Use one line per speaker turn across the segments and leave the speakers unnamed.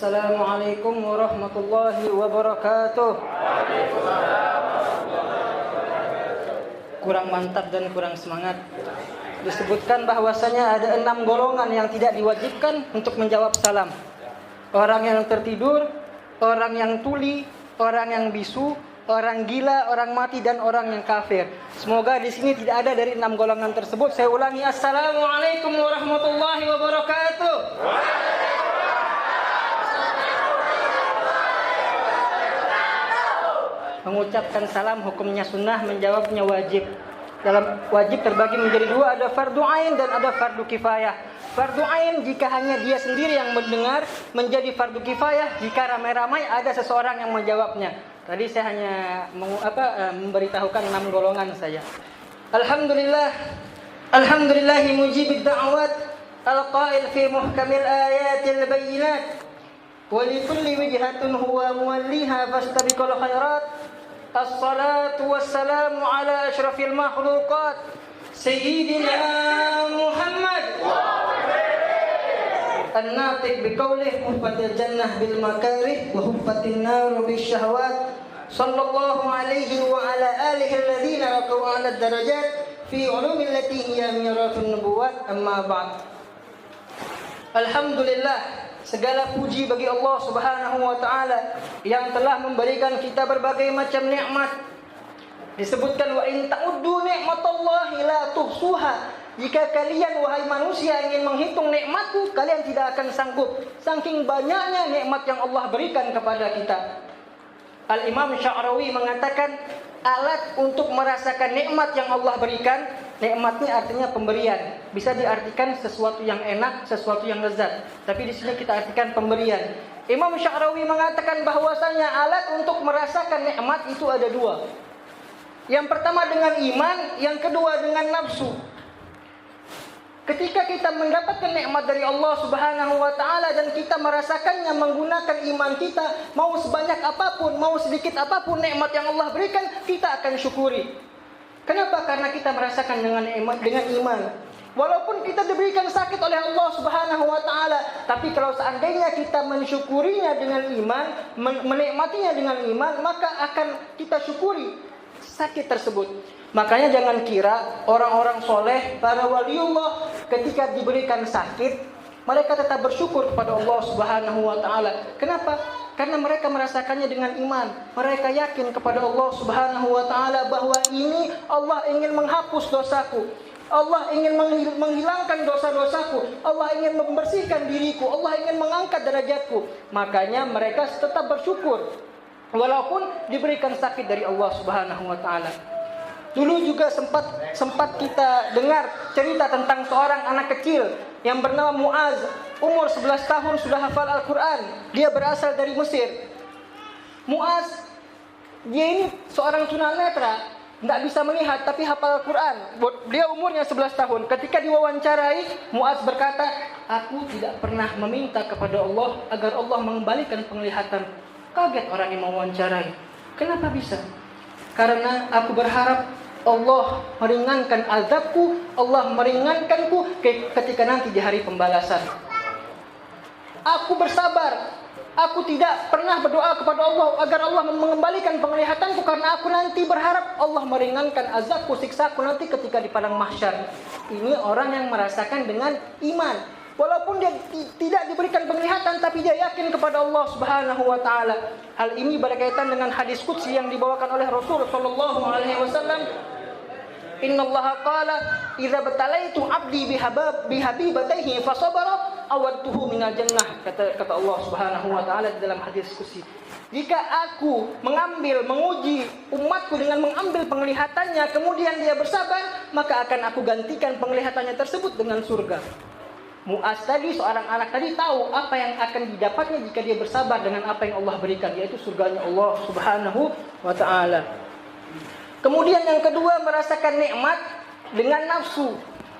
Assalamualaikum warahmatullahi wabarakatuh. Kurang mantap dan kurang semangat. Disebutkan bahwasanya ada 6 golongan yang tidak diwajibkan untuk menjawab salam. Orang yang tertidur, orang yang tuli, orang yang bisu, orang gila, orang mati, dan orang yang kafir. Semoga di sini tidak ada dari 6 golongan tersebut. Saya ulangi, Assalamualaikum warahmatullahi wabarakatuh. Mengucapkan salam hukumnya sunnah, menjawabnya wajib. Dalam wajib terbagi menjadi 2, ada fardu ain dan ada fardu kifayah. Fardu ain jika hanya dia sendiri yang mendengar, menjadi fardu kifayah jika ramai-ramai ada seseorang yang menjawabnya. Tadi saya hanya memberitahukan 6 golongan saja. Alhamdulillahi mujibid da'awat, al-qail fi muhkamil ayatil bayyinat, wa likulli wijhatun huwa muwalliha fastabiqul khairat. Assalatu wassalamu ala asyrafil makhluqat Sayyidina Muhammad An-natiq biqaulih huffatil jannah bil makarih wa huffatin nar bis syahwat. Sallallahu alaihi wa ala alihi alladhina raqaw ala darajat fi ulumil lati hiya mirathun nubuwat. Amma ba'd. Alhamdulillah, segala puji bagi Allah Subhanahu wa taala yang telah memberikan kita berbagai macam nikmat. Disebutkan, wa in ta'uddu ni'matallahi la tuhsuha. Jika kalian wahai manusia ingin menghitung nikmatku, kalian tidak akan sanggup. Saking banyaknya nikmat yang Allah berikan kepada kita. Al-Imam Sya'rawi mengatakan, alat untuk merasakan nikmat yang Allah berikan, nikmat ini artinya pemberian. Bisa diartikan sesuatu yang enak, sesuatu yang lezat. Tapi di sini kita artikan pemberian. Imam Sya'rawi mengatakan bahwasanya alat untuk merasakan nikmat itu ada 2. Yang pertama dengan iman, yang kedua dengan nafsu. Ketika kita mendapatkan nikmat dari Allah Subhanahu wa taala dan kita merasakannya menggunakan iman kita, mau sebanyak apapun, mau sedikit apapun nikmat yang Allah berikan, kita akan syukuri. Kenapa? Karena kita merasakan dengan iman. Walaupun kita diberikan sakit oleh Allah Subhanahu wa taala, tapi kalau seandainya kita mensyukurinya dengan iman, menikmatinya dengan iman, maka akan kita syukuri sakit tersebut. Makanya jangan kira orang-orang soleh, para waliullah ketika diberikan sakit, mereka tetap bersyukur kepada Allah Subhanahu wa taala. Kenapa? Karena mereka merasakannya dengan iman. Mereka yakin kepada Allah Subhanahu wa taala bahwa ini Allah ingin menghapus dosaku. Allah ingin menghilangkan dosa-dosaku. Allah ingin membersihkan diriku. Allah ingin mengangkat derajatku. Makanya mereka tetap bersyukur walaupun diberikan sakit dari Allah Subhanahu wa taala. Dulu juga sempat kita dengar cerita tentang seorang anak kecil yang bernama Muaz. Umur 11 tahun sudah hafal Al-Quran. Dia berasal dari Mesir. Muaz, dia ini seorang tunanetra, tidak bisa melihat tapi hafal Al-Quran. Dia umurnya 11 tahun. Ketika diwawancarai, Muaz berkata, aku tidak pernah meminta kepada Allah agar Allah mengembalikan penglihatan. Kaget orang yang mewawancarai. Kenapa bisa? Karena aku berharap Allah meringankan azabku, Allah meringankanku ketika nanti di hari pembalasan. Aku bersabar. Aku tidak pernah berdoa kepada Allah agar Allah mengembalikan penglihatanku karena aku nanti berharap Allah meringankan azabku, siksaku nanti ketika di padang mahsyar. Ini orang yang merasakan dengan iman. Walaupun dia tidak diberikan penglihatan, tapi dia yakin kepada Allah Subhanahu wa taala. Hal ini berkaitan dengan hadis qudsi yang dibawakan oleh Rasul sallallahu alaihi wasallam. Innallaha qala idza batalaitu 'abdi bihabibatayhi fasabara awadtuhu minal jannah. Kata Allah Subhanahu wa taala dalam hadis qudsi. Jika aku menguji umatku dengan mengambil penglihatannya, kemudian dia bersabar, maka akan aku gantikan penglihatannya tersebut dengan surga. Muaz tadi, seorang anak tadi tahu apa yang akan didapatnya jika dia bersabar dengan apa yang Allah berikan, yaitu surganya Allah Subhanahu wa taala. Kemudian yang kedua, merasakan nikmat dengan nafsu.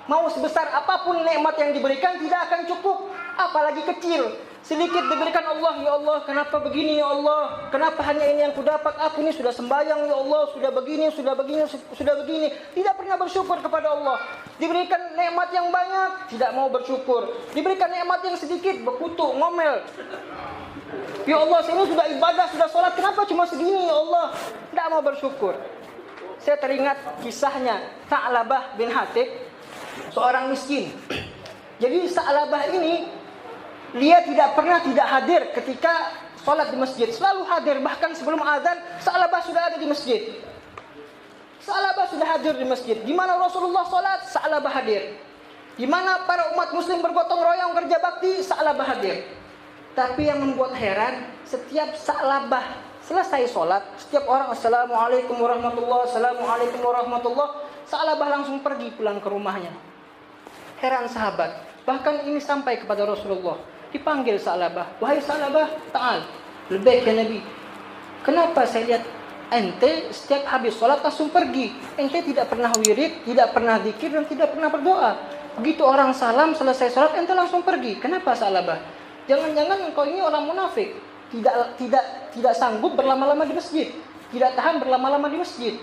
Mau sebesar apapun nikmat yang diberikan tidak akan cukup, apalagi kecil. Sedikit diberikan Allah, ya Allah, kenapa begini ya Allah? Kenapa hanya ini yang kudapat? Aku ini sudah sembahyang ya Allah, sudah begini. Tidak pernah bersyukur kepada Allah. Diberikan nikmat yang banyak, tidak mau bersyukur. Diberikan nikmat yang sedikit, berkutuk, ngomel. Ya Allah, saya sudah ibadah, sudah sholat, kenapa cuma segini ya Allah? Tidak mau bersyukur. Saya teringat kisahnya Tha'labah bin Hatib, seorang miskin. Jadi Tha'labah ini, dia tidak pernah tidak hadir ketika sholat di masjid. Selalu hadir, bahkan sebelum azan Tha'labah sudah ada di masjid. Tha'labah sudah hadir di masjid. Di mana Rasulullah sholat, Tha'labah hadir. Di mana para umat muslim bergotong royong kerja bakti, Tha'labah hadir. Tapi yang membuat heran, setiap Tha'labah selesai sholat, setiap orang Assalamualaikum warahmatullahi, Assalamualaikum warahmatullahi, Tha'labah langsung pergi pulang ke rumahnya. Heran sahabat. Bahkan ini sampai kepada Rasulullah. Dipanggil Tha'labah, wahai Tha'labah, ta'al, lebih ya Nabi. Kenapa saya lihat ente setiap habis sholat langsung pergi? Ente tidak pernah wirid, tidak pernah zikir, dan tidak pernah berdoa. Begitu orang salam selesai sholat, ente langsung pergi. Kenapa Tha'labah? Jangan-jangan engkau ini orang munafik, tidak sanggup berlama-lama di masjid, tidak tahan berlama-lama di masjid.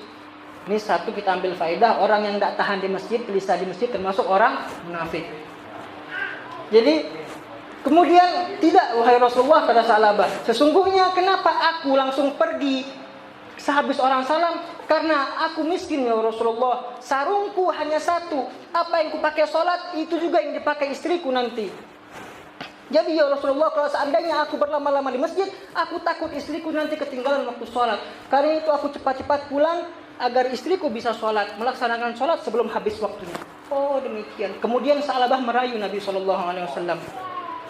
Ini satu, kita ambil faedah, orang yang tidak tahan di masjid, gelisah di masjid, termasuk orang munafik. Jadi kemudian tidak, wahai Rasulullah, kata Tha'labah, sesungguhnya kenapa aku langsung pergi sehabis orang salam? Karena aku miskin ya Rasulullah, sarungku hanya satu, apa yang kupakai sholat itu juga yang dipakai istriku nanti. Jadi ya Rasulullah, kalau seandainya aku berlama-lama di masjid, aku takut istriku nanti ketinggalan waktu sholat. Karena itu aku cepat-cepat pulang agar istriku bisa sholat, melaksanakan sholat sebelum habis waktunya. Oh demikian. Kemudian Tha'labah merayu Nabi SAW.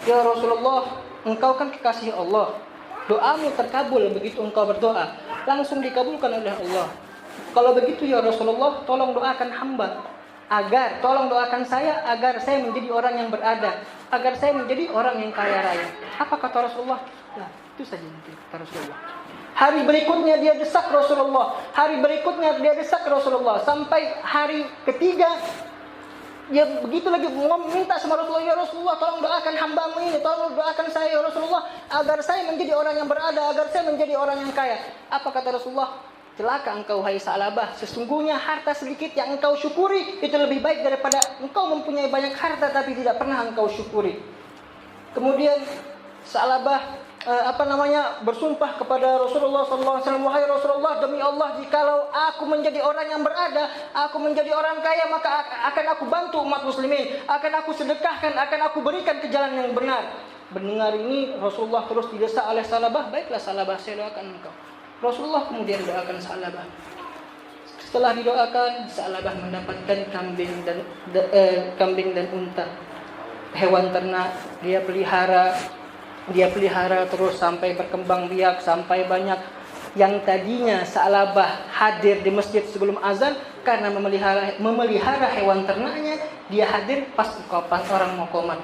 Ya Rasulullah, engkau kan kekasih Allah, doamu terkabul begitu engkau berdoa, langsung dikabulkan oleh Allah. Kalau begitu ya Rasulullah, tolong doakan hamba, tolong doakan saya agar saya menjadi orang yang berada, agar saya menjadi orang yang kaya raya. Apa kata Rasulullah? Nah, itu saja nanti kata Rasulullah. Hari berikutnya dia desak Rasulullah, hari berikutnya dia desak Rasulullah, sampai hari ketiga dia begitu lagi meminta sama Rasulullah, ya Rasulullah, tolong doakan hambamu ini, tolong doakan saya ya Rasulullah, agar saya menjadi orang yang berada, agar saya menjadi orang yang kaya. Apa kata Rasulullah? Celaka engkau hai Tha'labah, sesungguhnya harta sedikit yang engkau syukuri itu lebih baik daripada engkau mempunyai banyak harta tapi tidak pernah engkau syukuri. Kemudian Tha'labah bersumpah kepada Rasulullah SAW, wahai Rasulullah, demi Allah, jikalau aku menjadi orang yang berada, aku menjadi orang kaya, maka akan aku bantu umat muslimin, akan aku sedekahkan, akan aku berikan ke jalan yang benar. Mendengar ini Rasulullah terus didesak oleh Tha'labah, baiklah Tha'labah, saya doakan engkau. Rasulullah kemudian doakan Tha'labah. Setelah didoakan, Tha'labah mendapatkan kambing dan unta, hewan ternak. Dia pelihara terus sampai berkembang biak, sampai banyak. Yang tadinya Tha'labah hadir di masjid sebelum azan karena memelihara hewan ternaknya, dia hadir pas orang mau qomat.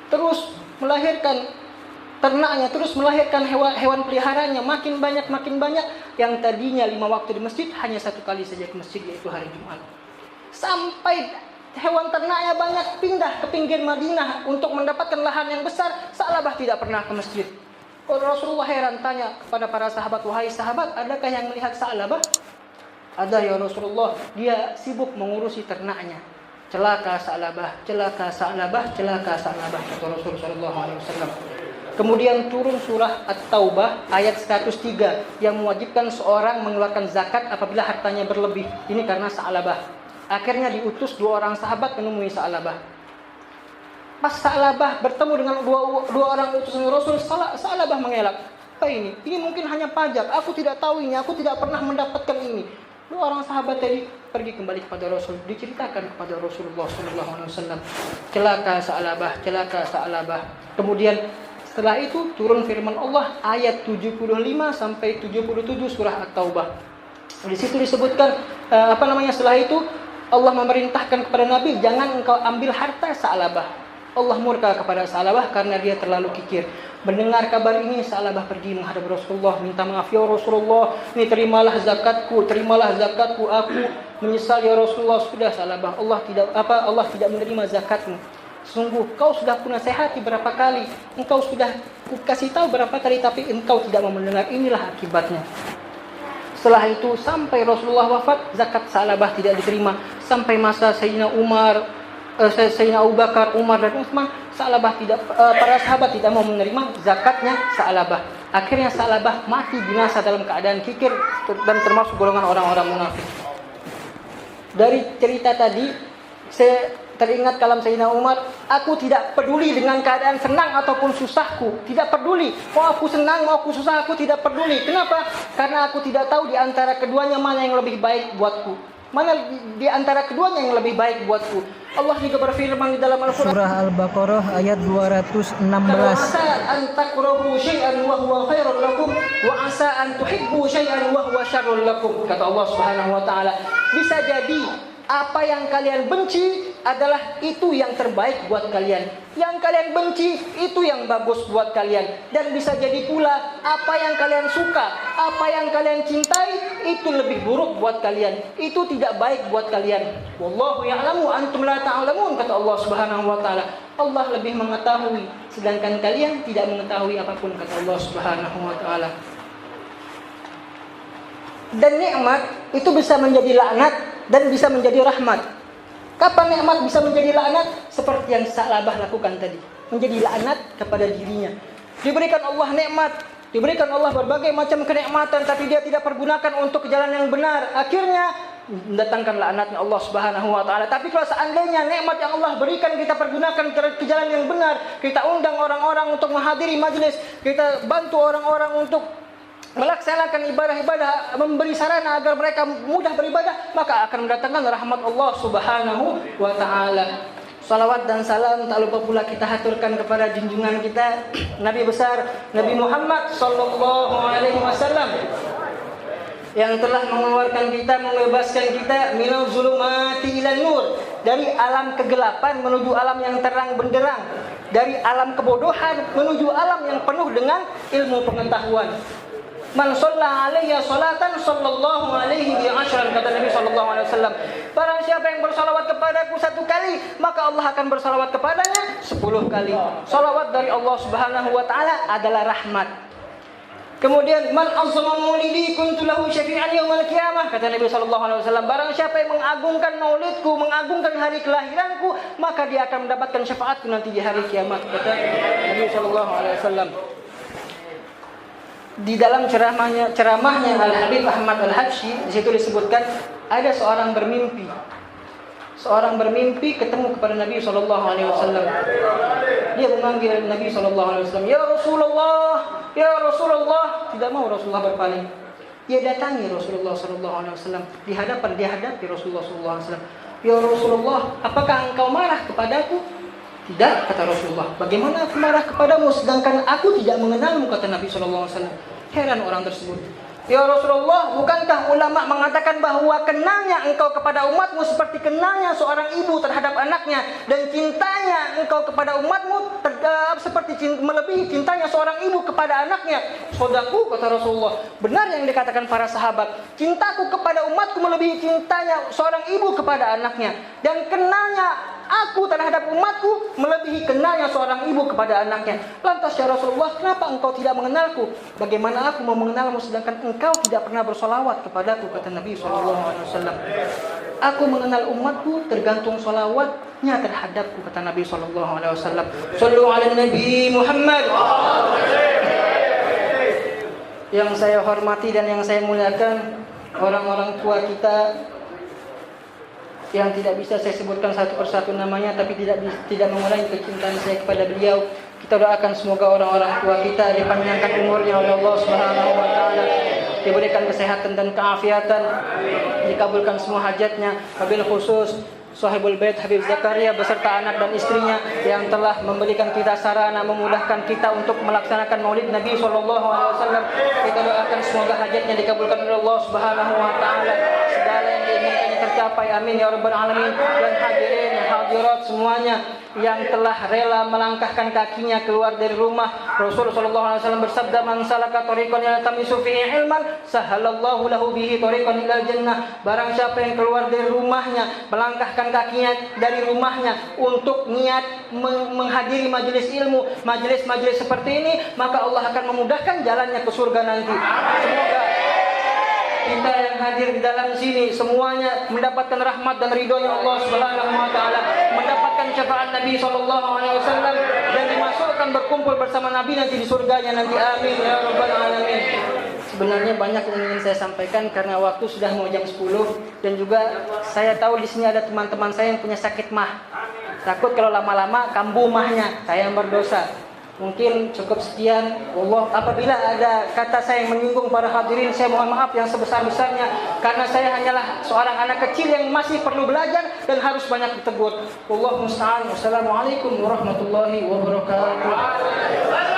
Terus melahirkan ternaknya, terus melahirkan hewan peliharanya, makin banyak. Yang tadinya 5 waktu di masjid, hanya 1 kali saja ke masjid, yaitu hari Jumat. Sampai hewan ternaknya banyak, pindah ke pinggir Madinah untuk mendapatkan lahan yang besar. Tha'labah tidak pernah ke masjid. Rasulullah heran, tanya kepada para sahabat, wahai sahabat, adakah yang melihat Tha'labah? Ada ya Rasulullah, dia sibuk mengurusi ternaknya. Celaka Tha'labah, celaka Tha'labah, celaka Tha'labah, kata Rasulullah SAW. Kemudian turun surah At-Taubah ayat 103 yang mewajibkan seorang mengeluarkan zakat apabila hartanya berlebih. Ini karena Tha'labah. Akhirnya diutus 2 orang sahabat menemui Tha'labah. Pas Tha'labah bertemu dengan dua orang utusan Rasul, Tha'labah mengelak. Apa ini? Ini mungkin hanya pajak. Aku tidak tahu ini. Aku tidak pernah mendapatkan ini. 2 orang sahabat tadi pergi kembali kepada Rasul, diceritakan kepada Rasulullah SAW. Celaka Tha'labah, celaka Tha'labah. Kemudian setelah itu turun firman Allah ayat 75 sampai 77 surah At-Taubah. Di situ disebutkan setelah itu Allah memerintahkan kepada Nabi, jangan engkau ambil harta Tha'labah. Allah murka kepada Tha'labah karena dia terlalu kikir. Mendengar kabar ini, Tha'labah pergi menghadap Rasulullah, minta maaf, ya Rasulullah, ini terimalah zakatku, aku menyesal ya Rasulullah. Sudah Tha'labah, Allah tidak menerima zakatmu. Sungguh kau sudah kunasehati berapa kali, engkau sudah kasih tahu berapa kali, tapi engkau tidak mau mendengar. Inilah akibatnya. Setelah itu sampai Rasulullah wafat, zakat Tha'labah tidak diterima. Sampai masa Sayyidina Umar, Sayyidina Abu Bakar, Umar dan Utsman, para sahabat tidak mau menerima zakatnya Sa'labah. Akhirnya Sa'labah mati binasa dalam keadaan kikir dan termasuk golongan orang-orang munafik. Dari cerita tadi saya teringat kalam Sayyidina Umar, aku tidak peduli dengan keadaan senang ataupun susahku, tidak peduli. Mau aku senang, mau aku susah, aku tidak peduli. Kenapa? Karena aku tidak tahu di antara keduanya mana yang lebih baik buatku. Mana di antara keduanya yang lebih baik buatku. Allah juga berfirman di dalam Al-Quran,
Surah Al-Baqarah ayat 216.
Asa an takrahu syai'an wa huwa khairul lakum wa asa an tuhibbu syai'an wa huwa syarrul lakum. Kata Allah Subhanahu wa taala, bisa jadi apa yang kalian benci adalah itu yang terbaik buat kalian. Yang kalian benci itu yang bagus buat kalian. Dan bisa jadi pula apa yang kalian suka, apa yang kalian cintai itu lebih buruk buat kalian. Itu tidak baik buat kalian. Wallahu ya'lamu antum la ta'lamun, kata Allah Subhanahu wa taala. Allah lebih mengetahui sedangkan kalian tidak mengetahui apapun, kata Allah Subhanahu wa taala. Dan nikmat itu bisa menjadi laknat dan bisa menjadi rahmat. Kapan nikmat bisa menjadi laknat? Seperti yang Sa'labah lakukan tadi, menjadi laknat kepada dirinya. Diberikan Allah nikmat, diberikan Allah berbagai macam kenikmatan, tapi dia tidak pergunakan untuk jalan yang benar. Akhirnya mendatangkan laknatnya Allah Subhanahu wa taala. Tapi kalau seandainya nikmat yang Allah berikan kita pergunakan ke jalan yang benar, kita undang orang-orang untuk menghadiri majelis, kita bantu orang-orang untuk melaksanakan ibadah-ibadah, memberi sarana agar mereka mudah beribadah, maka akan mendatangkan rahmat Allah Subhanahu wa taala. Salawat dan salam tak lupa pula kita haturkan kepada junjungan kita Nabi besar Nabi Muhammad sallallahu alaihi wasallam yang telah mengeluarkan kita, membebaskan kita minal zulumati ilan nur, dari alam kegelapan menuju alam yang terang benderang, dari alam kebodohan menuju alam yang penuh dengan ilmu pengetahuan. Man shalla alayya salatan sallallahu alaihi bi asyran, kata Nabi sallallahu alaihi wasallam. Barang siapa yang bersalawat kepadaku 1 kali, maka Allah akan bersalawat kepadanya 10 kali. Salawat dari Allah Subhanahu wa taala adalah rahmat. Kemudian man azzama maulidi kuntu lahu syafi'an yaumil qiyamah, kata Nabi sallallahu alaihi wasallam. Barang siapa yang mengagungkan maulidku, mengagungkan hari kelahiranku, maka dia akan mendapatkan syafaatku nanti di hari kiamat, kata Nabi sallallahu alaihi wasallam. Di dalam ceramahnya Al-Habib Ahmad Al-Habsyi, di situ disebutkan ada seorang bermimpi. Seorang bermimpi ketemu kepada Nabi sallallahu alaihi wasallam. Dia memanggil Nabi sallallahu alaihi wasallam, "Ya Rasulullah, ya Rasulullah." Tidak mau Rasulullah berpaling. Dia datangi Rasulullah sallallahu alaihi wasallam. Dia hadapi Rasulullah sallallahu alaihi wasallam. "Ya Rasulullah, apakah engkau marah kepadaku?" "Tidak," kata Rasulullah. "Bagaimana aku marah kepadamu sedangkan aku tidak mengenalmu?" kata Nabi sallallahu alaihi wasallam. Heran orang tersebut. "Ya Rasulullah, bukankah ulama mengatakan bahwa kenalnya engkau kepada umatmu seperti kenalnya seorang ibu terhadap anaknya, dan cintanya engkau kepada umatmu seperti melebihi cintanya seorang ibu kepada anaknya?" "Sodaku," kata Rasulullah. Benar yang dikatakan para sahabat. Cintaku kepada umatku melebihi cintanya seorang ibu kepada anaknya, dan kenalnya aku terhadap umatku melebihi kenalnya seorang ibu kepada anaknya. Lantas ya Rasulullah, kenapa engkau tidak mengenalku? Bagaimana aku mau mengenalmu sedangkan engkau tidak pernah bersolawat kepadaku, kata Nabi SAW. Aku mengenal umatku tergantung solawatnya terhadapku, kata Nabi SAW. Sallu ala Nabi Muhammad. Yang saya hormati dan yang saya muliakan, orang-orang tua kita yang tidak bisa saya sebutkan satu persatu namanya, tapi tidak mengurangi kecintaan saya kepada beliau. Kita doakan semoga orang-orang tua kita dipanjangkan umurnya oleh Allah Subhanahu wa taala, diberikan kesehatan dan keafiatan, dikabulkan semua hajatnya. Wabil khusus Sahibul Bait Habib Zakaria beserta anak dan istrinya yang telah memberikan kita sarana, memudahkan kita untuk melaksanakan Maulid Nabi sallallahu alaihi wasallam. Kita doakan semoga hajatnya dikabulkan oleh Allah Subhanahu wa taala, segala yang diinginkannya tercapai, amin ya rabbal alamin. Dan hadirin hadirat semuanya yang telah rela melangkahkan kakinya keluar dari rumah. Rasul sallallahu alaihi wasallam bersabda, "Man salaka tariqan yaltamisu fihi ilman, sahalallahu lahu bihi tariqan ilal jannah." Barang siapa yang keluar dari rumahnya, melangkahkan kakinya dari rumahnya untuk niat menghadiri majelis ilmu, majelis-majelis seperti ini, maka Allah akan memudahkan jalannya ke surga nanti. Semoga kita yang hadir di dalam sini semuanya mendapatkan rahmat dan ridhonya Allah Subhanahu wa taala, mendapatkan Nabi SAW dan dimasukkan berkumpul bersama Nabi nanti di surganya nanti. Amin ya rabbal alamin. Sebenarnya banyak yang ingin saya sampaikan karena waktu sudah mau jam 10 dan juga saya tahu di sini ada teman-teman saya yang punya sakit mah. Takut kalau lama-lama kambuh mahnya, saya yang berdosa. Mungkin cukup sekian. Allah, apabila ada kata saya yang menyinggung para hadirin, saya mohon maaf yang sebesar-besarnya karena saya hanyalah seorang anak kecil yang masih perlu belajar dan harus banyak ditegur. Wallahu musta'an. Wassalamualaikum warahmatullahi wabarakatuh.